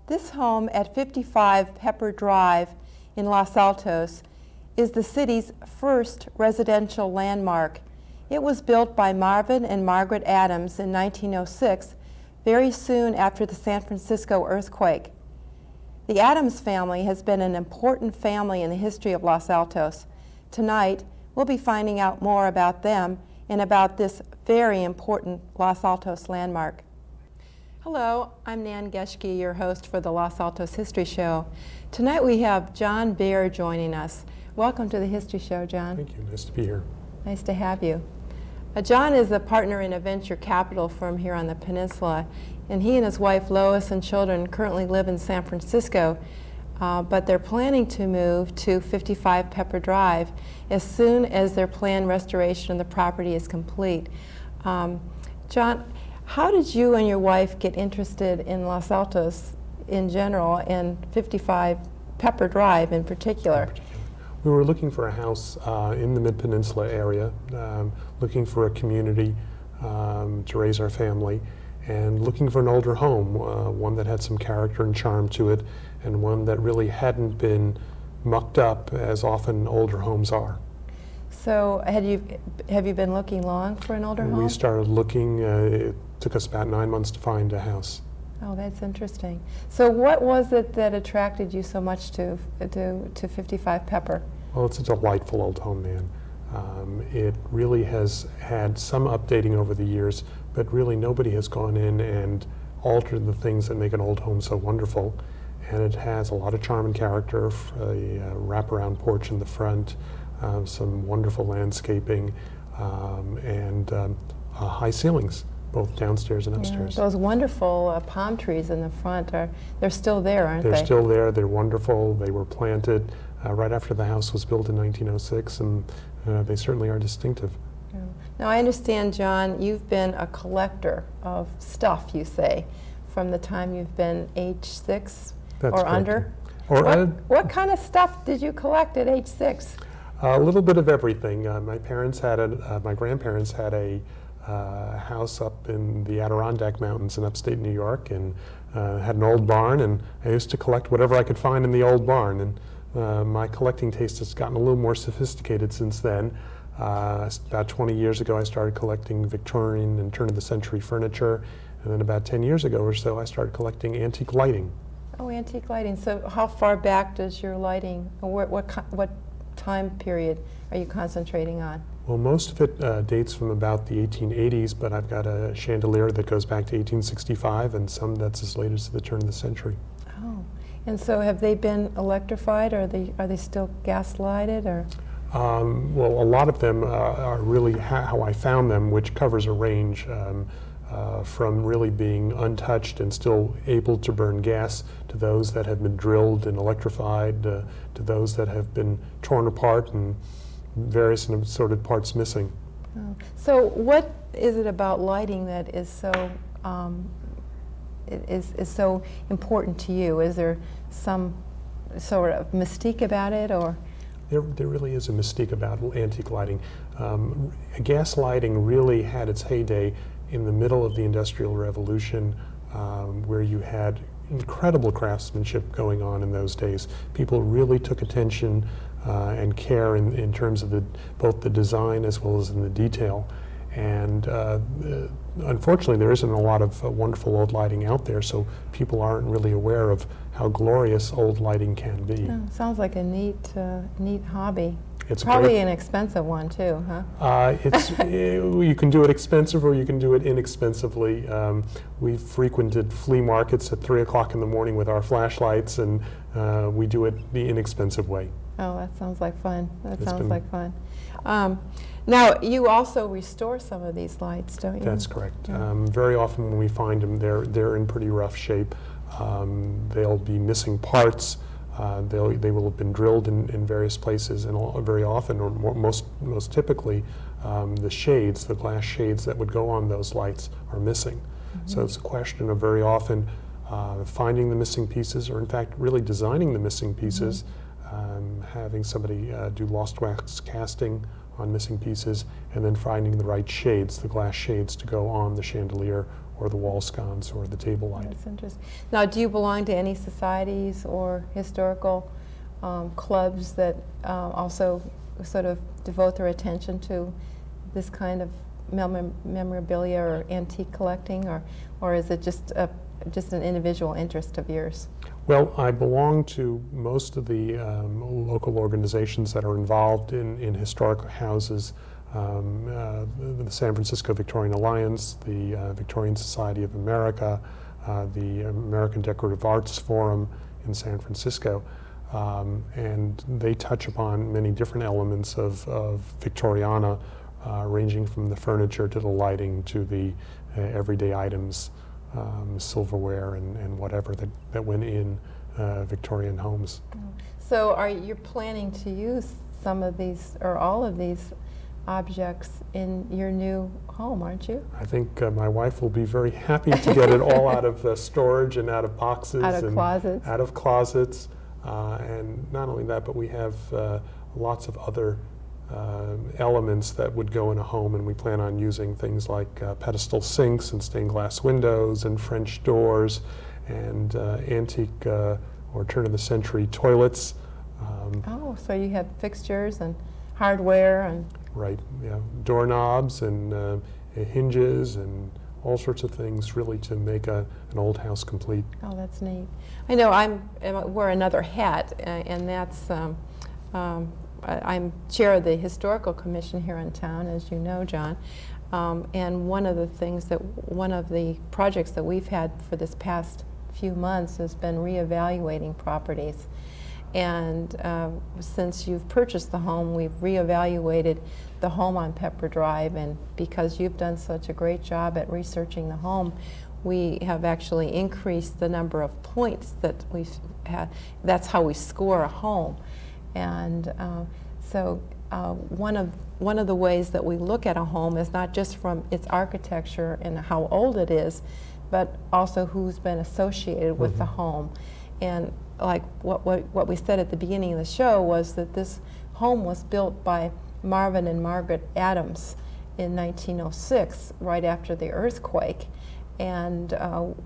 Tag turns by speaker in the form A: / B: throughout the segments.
A: This home at 55 Pepper Drive in Los Altos is the city's first residential landmark. It was built by Marvin and Margaret Adams in 1906, very soon after the San Francisco earthquake. The Adams family has been an important family in the history of Los Altos. Tonight, we'll be finding out more about them and about this very important Los Altos landmark. Hello, I'm Nan Geschke, your host for the Los Altos History Show. Tonight we have John Baer joining us. Welcome to the History Show, John.
B: Thank you. Nice to be here.
A: Nice to have you. John is a partner in a venture capital firm here on the peninsula, and he and his wife Lois and children currently live in San Francisco, but they're planning to move to 55 Pepper Drive as soon as their planned restoration of the property is complete. John, how did you and your wife get interested in Los Altos in general and 55 Pepper Drive in particular?
B: We were looking for a house in the Mid-Peninsula area, looking for a community to raise our family, and looking for an older home, one that had some character and charm to it, and one that really hadn't been mucked up as often older homes are.
A: So have you been looking long for an older home?
B: We started looking, it took us about 9 months to find a house.
A: Oh, that's interesting. So what was it that attracted you so much to 55 Pepper?
B: Well, it's a delightful old home, man. It really has had some updating over the years, but really nobody has gone in and altered the things that make an old home so wonderful. And it has a lot of charm and character, a wraparound porch in the front, some wonderful landscaping, and high ceilings, both downstairs and upstairs.
A: Yeah, those wonderful palm trees in the front, they're still there, aren't they?
B: They're still there. They're wonderful. They were planted right after the house was built in 1906, and they certainly are distinctive.
A: Yeah. Now, I understand, John, you've been a collector of stuff, you say, from the time you've been age 6
B: That's
A: or
B: correct.
A: under. What kind of stuff did you collect at age 6?
B: A little bit of everything. My grandparents had a house up in the Adirondack Mountains in upstate New York, and had an old barn, and I used to collect whatever I could find in the old barn. And my collecting taste has gotten a little more sophisticated since then. About 20 years ago, I started collecting Victorian and turn-of-the-century furniture, and then about 10 years ago or so, I started collecting antique lighting.
A: Oh, antique lighting. So how far back does your lighting, or what time period are you concentrating on?
B: Well, most of it dates from about the 1880s, but I've got a chandelier that goes back to 1865 and some that's as late as the turn of the century.
A: Oh, and so have they been electrified, or are they still gas lighted, or?
B: Well, a lot of them are really how I found them, which covers a range from really being untouched and still able to burn gas to those that have been drilled and electrified, to those that have been torn apart and various and assorted parts missing.
A: Oh. So what is it about lighting that is so is so important to you? Is there some sort of mystique about it, or?
B: There really is a mystique about antique lighting. Gas lighting really had its heyday in the middle of the Industrial Revolution, where you had incredible craftsmanship going on in those days. People really took attention and care in terms of both the design as well as in the detail. And unfortunately, there isn't a lot of wonderful old lighting out there, so people aren't really aware of how glorious old lighting can be.
A: Oh, sounds like a neat hobby.
B: It's
A: Probably
B: great.
A: an expensive one too, huh?
B: You can do it expensive or you can do it inexpensively. We've frequented flea markets at 3 o'clock in the morning with our flashlights, and we do it the inexpensive way.
A: Oh, that sounds like fun. That
B: It's
A: sounds
B: been-
A: like fun. Now, you also restore some of these lights, don't you?
B: That's correct.
A: Yeah.
B: Very often when we find them, they're in pretty rough shape. They'll be missing parts. They will have been drilled in various places, and very often, or most typically, the shades, the glass shades that would go on those lights are missing. So it's a question of very often finding the missing pieces, or in fact really designing the missing pieces, having somebody do lost wax casting on missing pieces, and then finding the right shades, the glass shades, to go on the chandelier or the wall sconce or the table light.
A: That's interesting. Now, do you belong to any societies or historical clubs that also sort of devote their attention to this kind of memorabilia or antique collecting, or is it just an individual interest of yours?
B: Well, I belong to most of the local organizations that are involved in historic houses. The San Francisco Victorian Alliance, the Victorian Society of America, the American Decorative Arts Forum in San Francisco, and they touch upon many different elements of Victoriana, ranging from the furniture to the lighting to the everyday items, silverware and whatever that went in Victorian homes.
A: So are you planning to use some of these or all of these objects in your new home, aren't you?
B: I think my wife will be very happy to get it all out of storage and out of boxes.
A: Out of
B: and
A: closets.
B: Out of closets. And not only that, but we have lots of other elements that would go in a home, and we plan on using things like pedestal sinks and stained glass windows and French doors and antique or turn-of-the-century toilets.
A: Oh, so you have fixtures and hardware and...
B: Right, yeah, doorknobs and hinges and all sorts of things, really, to make an old house complete.
A: Oh, that's neat. I know I wear another hat, and that's I'm chair of the Historical Commission here in town, as you know, John. And one of the projects that we've had for this past few months has been reevaluating properties. And since you've purchased the home, we've reevaluated the home on Pepper Drive, and because you've done such a great job at researching the home, we have actually increased the number of points that we've had. That's how we score a home. And so one of the ways that we look at a home is not just from its architecture and how old it is, but also who's been associated with the home. And like what we said at the beginning of the show was that this home was built by Marvin and Margaret Adams in 1906, right after the earthquake. And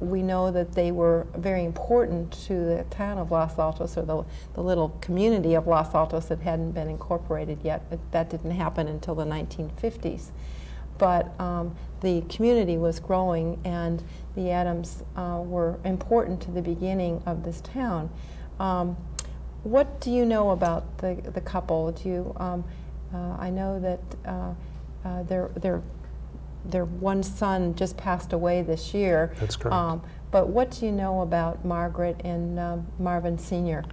A: we know that they were very important to the town of Los Altos, or the little community of Los Altos that hadn't been incorporated yet. That didn't happen until the 1950s. But the community was growing, and the Adams were important to the beginning of this town. What do you know about the couple? Do you? I know that their one son just passed away this year.
B: That's correct.
A: But what do you know about Margaret and Marvin Sr.?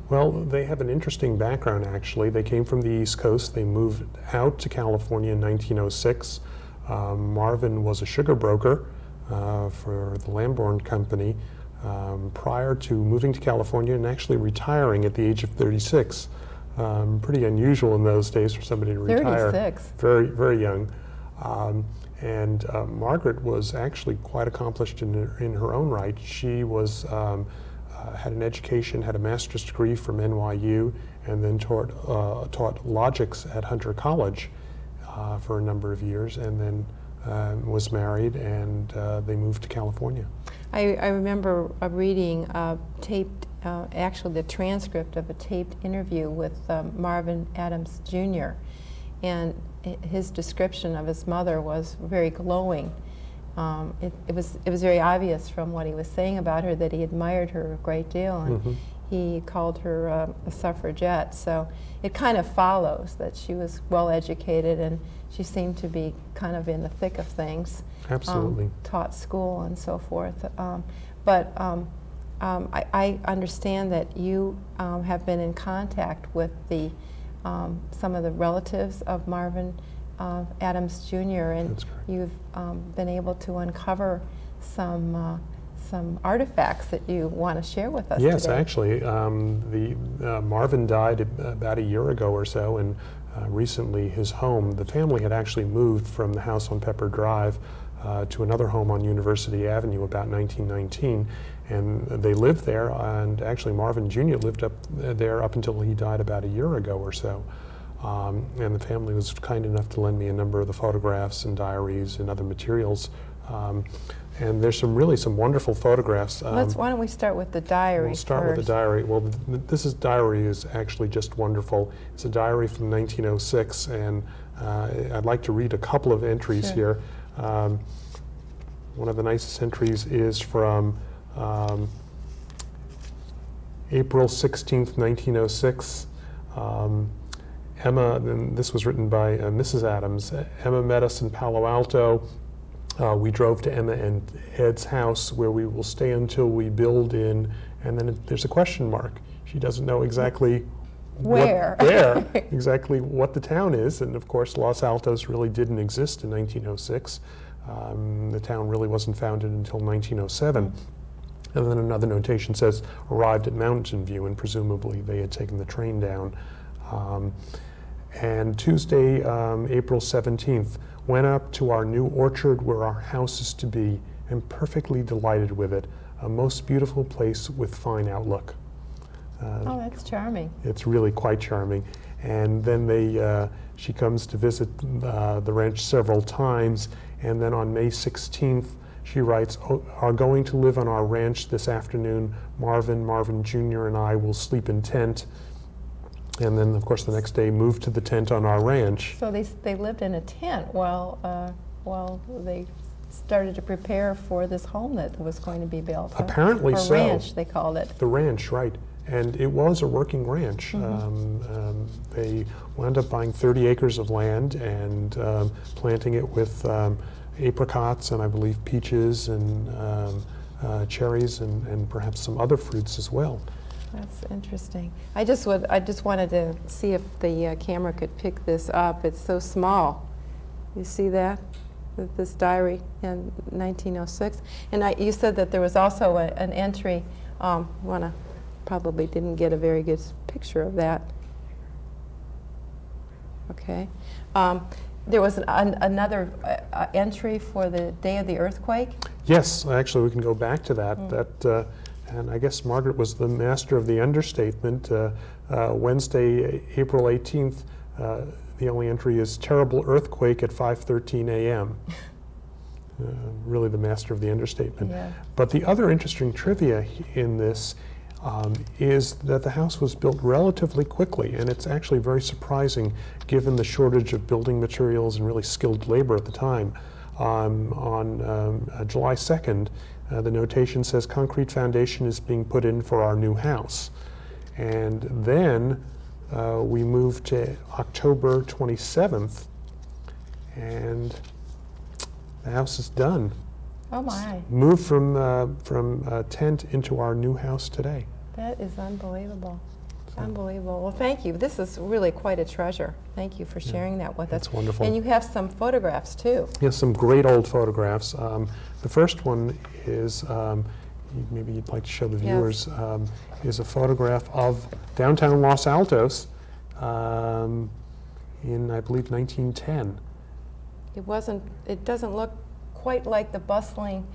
B: Well, they have an interesting background, actually. They came from the East Coast. They moved out to California in 1906. Marvin was a sugar broker for the Lamborn Company prior to moving to California and actually retiring at the age of 36. Pretty unusual in those days for somebody to retire.
A: 36.
B: Very, very young. And Margaret was actually quite accomplished in her own right. She was had an education, had a master's degree from NYU, and then taught logics at Hunter College for a number of years, and then was married, and they moved to California.
A: I remember reading taped, actually the transcript of a taped interview with Marvin Adams Jr. and his description of his mother was very glowing. It was very obvious from what he was saying about her that he admired her a great deal, and he called her a suffragette. So it kind of follows that she was well educated, and she seemed to be kind of in the thick of things.
B: Absolutely.
A: Taught school and so forth. But I understand that you have been in contact with some of the relatives of Marvin Adams Jr., and you've been able to uncover some artifacts that you want to share with us
B: Yes,
A: today.
B: actually. Marvin died about a year ago or so, and recently his home, the family had actually moved from the house on Pepper Drive to another home on University Avenue about 1919, and they lived there, and actually Marvin Jr. lived up there up until he died about a year ago or so. And the family was kind enough to lend me a number of the photographs and diaries and other materials. And there's some wonderful photographs.
A: Why don't we start with the diary
B: We'll start
A: first.
B: with the diary. Well, this diary is actually just wonderful. It's a diary from 1906, and I'd like to read a couple of entries here. One of the nicest entries is from April 16th, 1906. Emma, and this was written by Mrs. Adams. Emma met us in Palo Alto. We drove to Emma and Ed's house, where we will stay until we build in, and then there's a question mark. She doesn't know exactly
A: where
B: exactly what the town is, and of course Los Altos really didn't exist in 1906. The town really wasn't founded until 1907. And then another notation says, arrived at Mountain View, and presumably they had taken the train down. And Tuesday, April 17th, went up to our new orchard where our house is to be, and perfectly delighted with it. A most beautiful place with fine outlook.
A: Oh, that's charming.
B: It's really quite charming. And then she comes to visit the ranch several times, and then on May 16th, she writes, are going to live on our ranch this afternoon. Marvin Jr. and I will sleep in tent. And then, of course, the next day moved to the tent on our ranch.
A: So they lived in a tent while they started to prepare for this home that was going to be built.
B: Apparently so.
A: Or ranch, they called it.
B: The ranch, right. And it was a working ranch. They wound up buying 30 acres of land and planting it with apricots and I believe peaches and cherries and perhaps some other fruits as well.
A: That's interesting. I just wanted to see if the camera could pick this up. It's so small. You see that? This diary in 1906. And you said that there was also an entry. Probably didn't get a very good picture of that. Okay. There was another entry for the day of the earthquake?
B: Yes, actually we can go back to that. And I guess Margaret was the master of the understatement. Wednesday, April 18th, the only entry is terrible earthquake at 5:13 a.m. Really the master of the understatement.
A: Yeah.
B: But the other interesting trivia in this is that the house was built relatively quickly, and it's actually very surprising given the shortage of building materials and really skilled labor at the time. On July 2nd, the notation says concrete foundation is being put in for our new house. And then we moved to October 27th, and the house is done.
A: Oh my.
B: Moved from a tent into our new house today.
A: That is unbelievable. Unbelievable. Well, thank you. This is really quite a treasure. Thank you for sharing that with us.
B: That's wonderful.
A: And you have some photographs too.
B: Yes, some great old photographs. The first one is, maybe you'd like to show the viewers, is a photograph of downtown Los Altos in, I believe, 1910.
A: It doesn't look quite like the bustling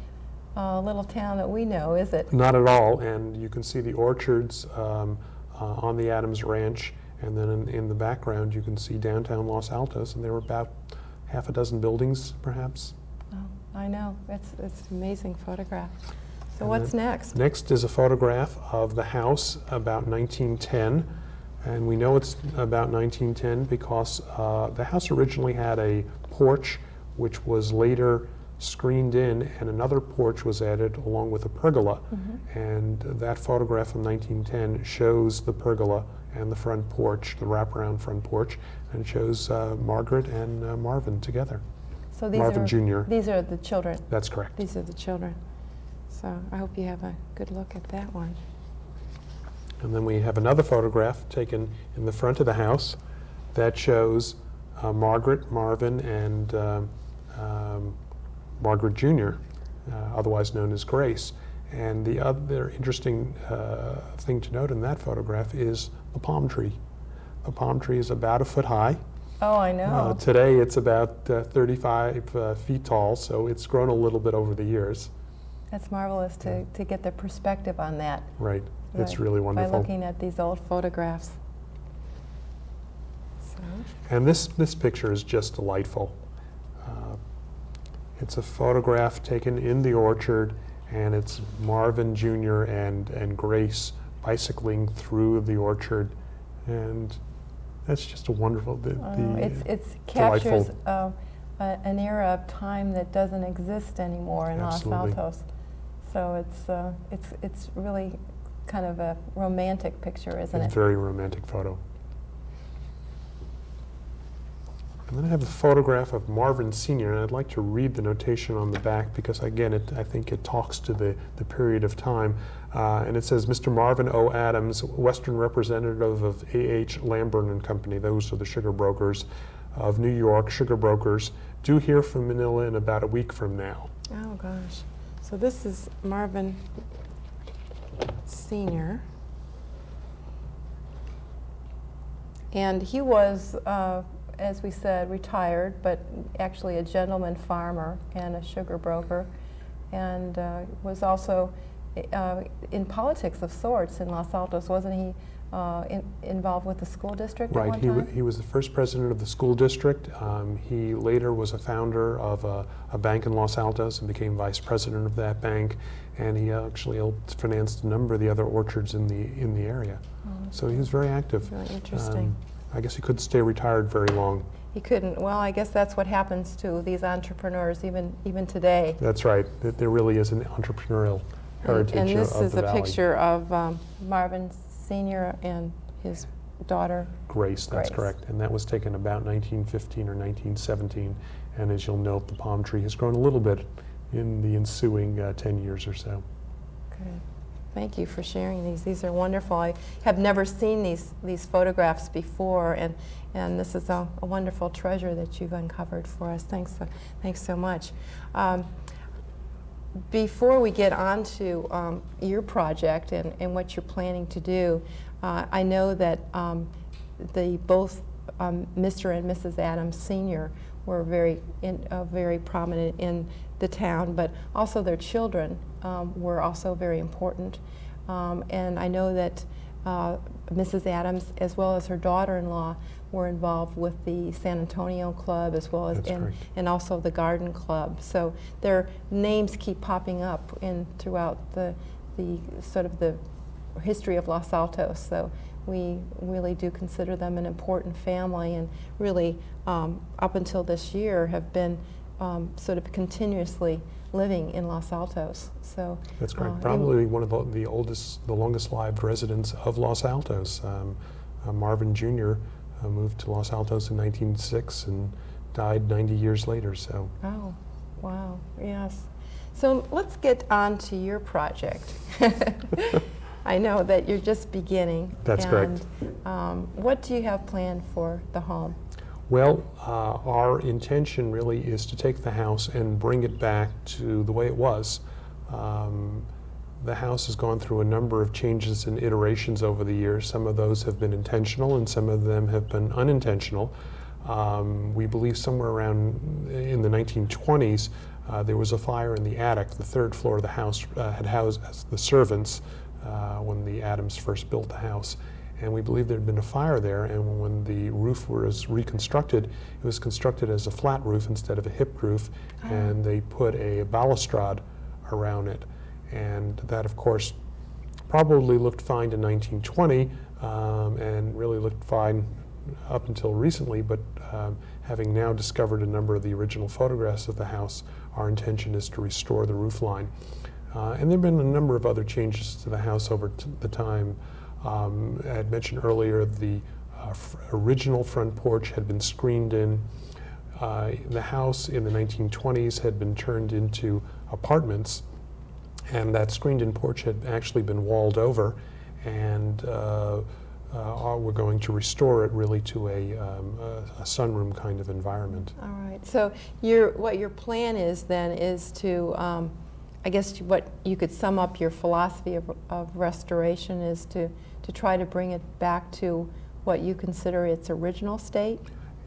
A: little town that we know, is it?
B: Not at all, and you can see the orchards on the Adams Ranch, and then in the background you can see downtown Los Altos, and there were about half a dozen buildings, perhaps.
A: Oh, I know. It's an amazing photograph. So
B: And
A: what's
B: then
A: next?
B: Next is a photograph of the house about 1910. And we know it's about 1910 because the house originally had a porch which was later screened in, and another porch was added along with a pergola. And that photograph from 1910 shows the pergola and the front porch, the wraparound front porch, and it shows Margaret and Marvin together.
A: So these
B: Marvin
A: are
B: Jr.
A: These are the children.
B: That's correct.
A: These are the children. So I hope you have a good look at that one.
B: And then we have another photograph taken in the front of the house that shows Margaret, Marvin, and Margaret Jr., otherwise known as Grace. And the other interesting thing to note in that photograph is the palm tree. The palm tree is about a foot high.
A: Oh, I know.
B: Today it's about 35 feet tall, so it's grown a little bit over the years.
A: That's marvelous to get the perspective on that.
B: Right. It's really wonderful.
A: By looking at these old photographs. So.
B: And this picture is just delightful. It's a photograph taken in the orchard, and it's Marvin Jr. and Grace bicycling through the orchard, and that's just a wonderful.
A: It captures an era of time that doesn't exist anymore in
B: Absolutely.
A: Los Altos. So it's really kind of a romantic picture, isn't
B: It's
A: it?
B: a very romantic photo. And then I have a photograph of Marvin Sr., and I'd like to read the notation on the back because, again, I think it talks to the period of time. And it says, Mr. Marvin O. Adams, Western representative of A.H. Lamburn and Company, those are the sugar brokers of New York, sugar brokers, due here from Manila in about a week from now.
A: Oh, gosh. So this is Marvin Sr. And he was, as we said, retired, but actually a gentleman farmer and a sugar broker, and was also in politics of sorts in Los Altos. Wasn't he involved with the school district at one time?
B: He was the first president of the school district. He later was a founder of a bank in Los Altos and became vice president of that bank, and he actually helped finance a number of the other orchards in the area. So he was very active.
A: Really interesting.
B: I guess he couldn't stay retired very long.
A: He couldn't. Well, I guess that's what happens to these entrepreneurs even today.
B: That's right. There really is an entrepreneurial heritage
A: and this
B: of
A: is
B: the
A: a
B: valley.
A: picture of Marvin Sr. and his daughter.
B: Grace, that's
A: Grace.
B: correct. And that was taken about 1915 or 1917. And as you'll note, the palm tree has grown a little bit in the ensuing 10 years or so.
A: Good. Thank you for sharing these. These are wonderful. I have never seen these photographs before, and this is a wonderful treasure that you've uncovered for us. Thanks so much. Before we get on to your project and what you're planning to do, I know that both Mr. and Mrs. Adams Sr. were very prominent in the town, but also their children were also very important. And I know that Mrs. Adams, as well as her daughter-in-law, were involved with the San Antonio Club, as well as and also the Garden Club. So their names keep popping up throughout the sort of the history of Los Altos. So we really do consider them an important family, and really up until this year have been sort of continuously living in Los Altos. So
B: that's correct. Probably one of the longest-lived residents of Los Altos. Marvin Jr. Moved to Los Altos in 1906 and died 90 years later. So.
A: Oh, wow! Yes. So let's get on to your project. I know that you're just beginning.
B: That's correct.
A: What do you have planned for the home?
B: Well, our intention really is to take the house and bring it back to the way it was. The house has gone through a number of changes and iterations over the years. Some of those have been intentional and some of them have been unintentional. We believe somewhere around in the 1920s, there was a fire in the attic. The third floor of the house had housed the servants when the Adams first built the house. And we believe there had been a fire there, and when the roof was reconstructed, it was constructed as a flat roof instead of a hip roof, and they put a balustrade around it. And that, of course, probably looked fine in 1920, and really looked fine up until recently, but having now discovered a number of the original photographs of the house, our intention is to restore the roof line. And there have been a number of other changes to the house over the time. I had mentioned earlier the original front porch had been screened in. The house in the 1920s had been turned into apartments, and that screened-in porch had actually been walled over, and we're going to restore it really to a sunroom kind of environment.
A: All right. So what your plan is then is to, I guess what you could sum up your philosophy of restoration is to try to bring it back to what you consider its original state?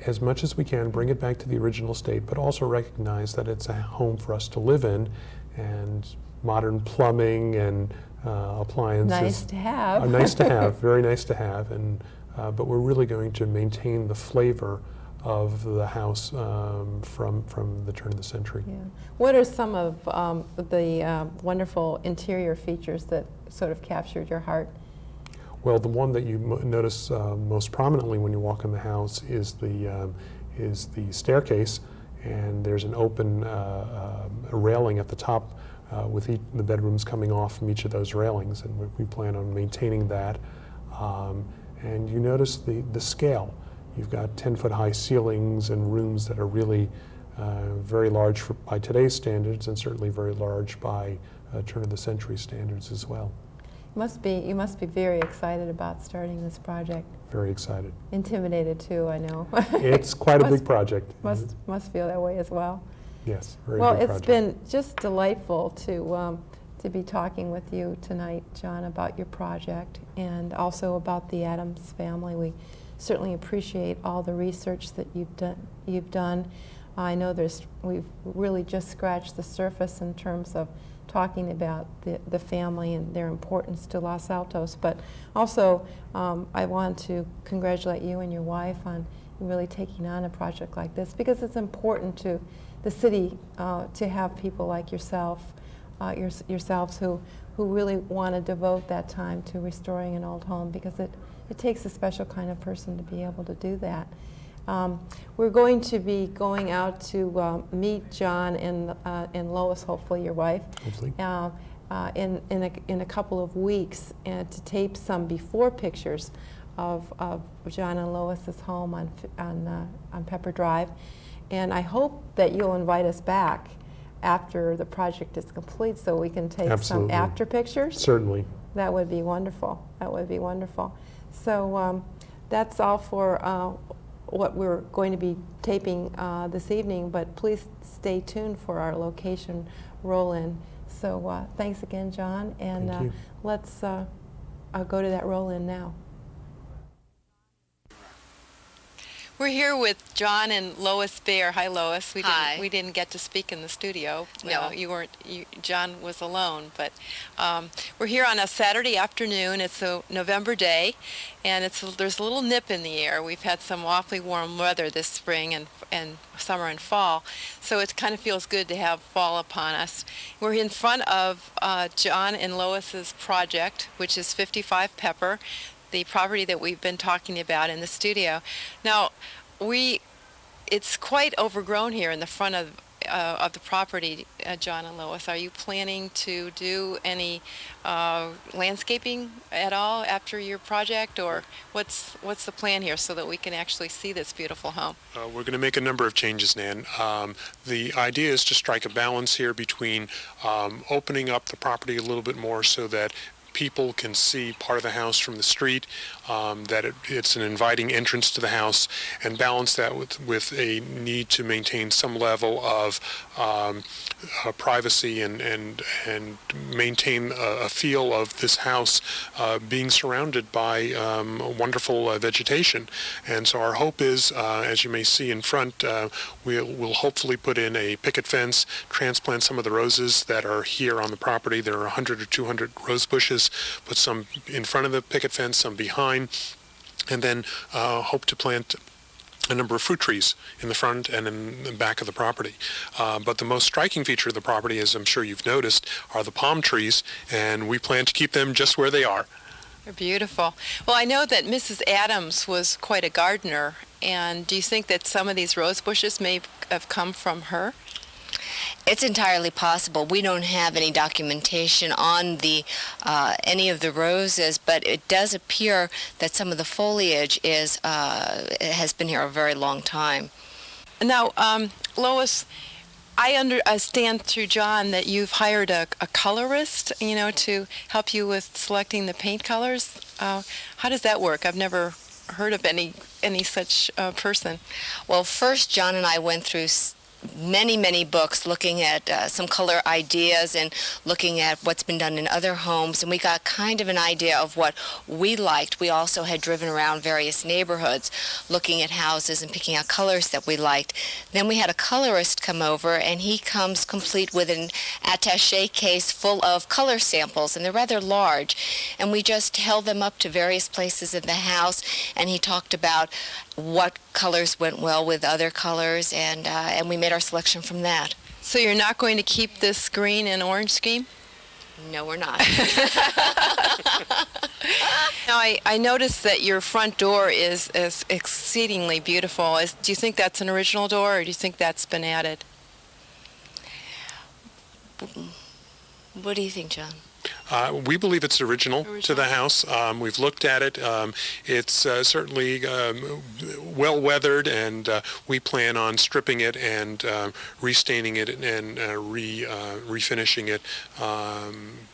B: As much as we can, bring it back to the original state, but also recognize that it's a home for us to live in, and modern plumbing and appliances.
A: Nice to have.
B: Are nice to have, very nice to have, and but we're really going to maintain the flavor of the house from the turn of the century.
A: Yeah. What are some of the wonderful interior features that sort of captured your heart?
B: Well, the one that you notice most prominently when you walk in the house is the staircase, and there's an open railing at the top with the bedrooms coming off from each of those railings, and we plan on maintaining that. And you notice the scale. You've got 10-foot high ceilings and rooms that are really very large by today's standards, and certainly very large by turn of the century standards as well.
A: You must be very excited about starting this project.
B: Very excited.
A: Intimidated too, I know.
B: It's quite a big project.
A: Must feel that way as well.
B: Yes, very
A: well,
B: big
A: it's
B: project.
A: been just delightful to be talking with you tonight, John, about your project and also about the Adams family. We certainly appreciate all the research that you've done. I know we've really just scratched the surface in terms of talking about the family and their importance to Los Altos, but also I want to congratulate you and your wife on really taking on a project like this, because it's important to the city to have people like yourselves who really want to devote that time to restoring an old home, because it takes a special kind of person to be able to do that. We're going to be going out to meet John and Lois, hopefully your wife,
B: Hopefully.
A: in a couple of weeks, and to tape some before pictures of John and Lois's home on Pepper Drive. And I hope that you'll invite us back after the project is complete so we can take
B: Absolutely.
A: some after pictures.
B: Certainly.
A: That would be wonderful. That would be wonderful. So that's all for what we're going to be taping this evening, but please stay tuned for our location roll-in. So thanks again, John, and
B: Thank you.
A: let's go to that roll-in now. We're here with John and Lois Baer. Hi, Lois.
C: Hi.
A: We didn't get to speak in the studio.
C: No.
A: You weren't. John was alone. But we're here on a Saturday afternoon. It's a November day, and there's a little nip in the air. We've had some awfully warm weather this spring and summer and fall, so it kind of feels good to have fall upon us. We're in front of John and Lois's project, which is 55 Pepper, the property that we've been talking about in the studio. Now, it's quite overgrown here in the front of the property, John and Lois. Are you planning to do any landscaping at all after your project, or what's the plan here so that we can actually see this beautiful home?
B: We're going to make a number of changes, Nan. The idea is to strike a balance here between opening up the property a little bit more so that people can see part of the house from the street, that it's an inviting entrance to the house, and balance that with a need to maintain some level of privacy and maintain a feel of this house being surrounded by wonderful vegetation. And so our hope is, as you may see in front, we'll hopefully put in a picket fence, transplant some of the roses that are here on the property. There are 100 or 200 rose bushes. Put some in front of the picket fence, some behind, and then hope to plant a number of fruit trees in the front and in the back of the property. But the most striking feature of the property, as I'm sure you've noticed, are the palm trees, and we plan to keep them just where they are.
A: They're beautiful. Well, I know that Mrs. Adams was quite a gardener, and do you think that some of these rose bushes may have come from her?
C: It's entirely possible. We don't have any documentation on any of the roses, but it does appear that some of the foliage has been here a very long time.
A: Now, Lois, I understand through John that you've hired a colorist, to help you with selecting the paint colors. How does that work? I've never heard of any such person.
C: Well, first, John and I went through many books looking at some color ideas and looking at what's been done in other homes, and we got kind of an idea of what we liked. We also had driven around various neighborhoods looking at houses and picking out colors that we liked. Then we had a colorist come over, and he comes complete with an attaché case full of color samples, and they're rather large, and we just held them up to various places in the house, and he talked about what colors went well with other colors, and we made our selection from that.
A: So you're not going to keep this green and orange scheme?
C: No, we're not.
A: Now, I noticed that your front door is exceedingly beautiful. Do you think that's an original door, or do you think that's been added?
C: What do you think, John?
B: We believe it's original to the house. We've looked at it. It's certainly well weathered, and we plan on stripping it and restaining it and refinishing it.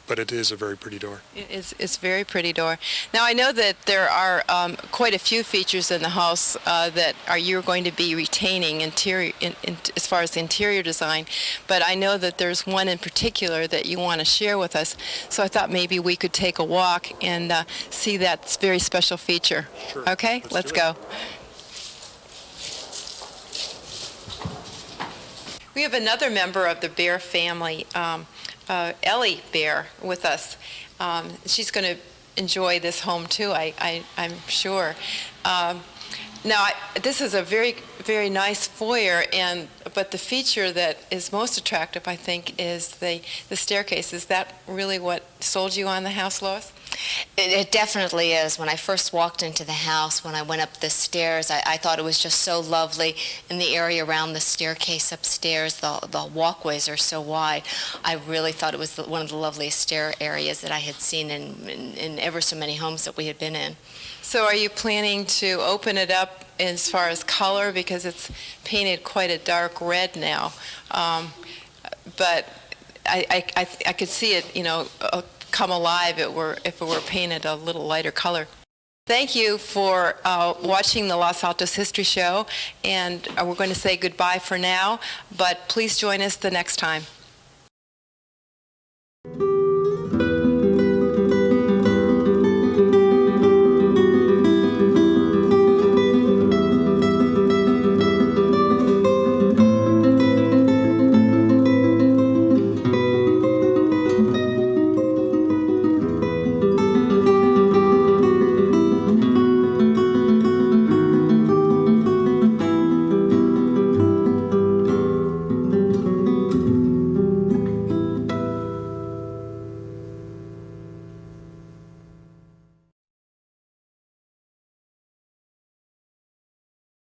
B: But it is a very pretty door.
A: It's a very pretty door. Now, I know that there are quite a few features in the house that you're going to be retaining interior as far as the interior design, but I know that there's one in particular that you want to share with us. So I thought maybe we could take a walk and see that very special feature.
B: Sure.
A: Okay, let's go. We have another member of the Baer family, Ellie Baer, with us. She's going to enjoy this home too, I'm sure. Now, this is a very, very nice foyer, but the feature that is most attractive, I think, is the staircase. Is that really what sold you on the house, Lois?
C: It definitely is. When I first walked into the house, when I went up the stairs, I thought it was just so lovely. In the area around the staircase upstairs, the walkways are so wide. I really thought it was one of the loveliest stair areas that I had seen in ever so many homes that we had been in.
A: So are you planning to open it up as far as color, because it's painted quite a dark red now, but I could see it, come alive if it were painted a little lighter color. Thank you for watching the Los Altos History Show, and we're going to say goodbye for now, but please join us the next time.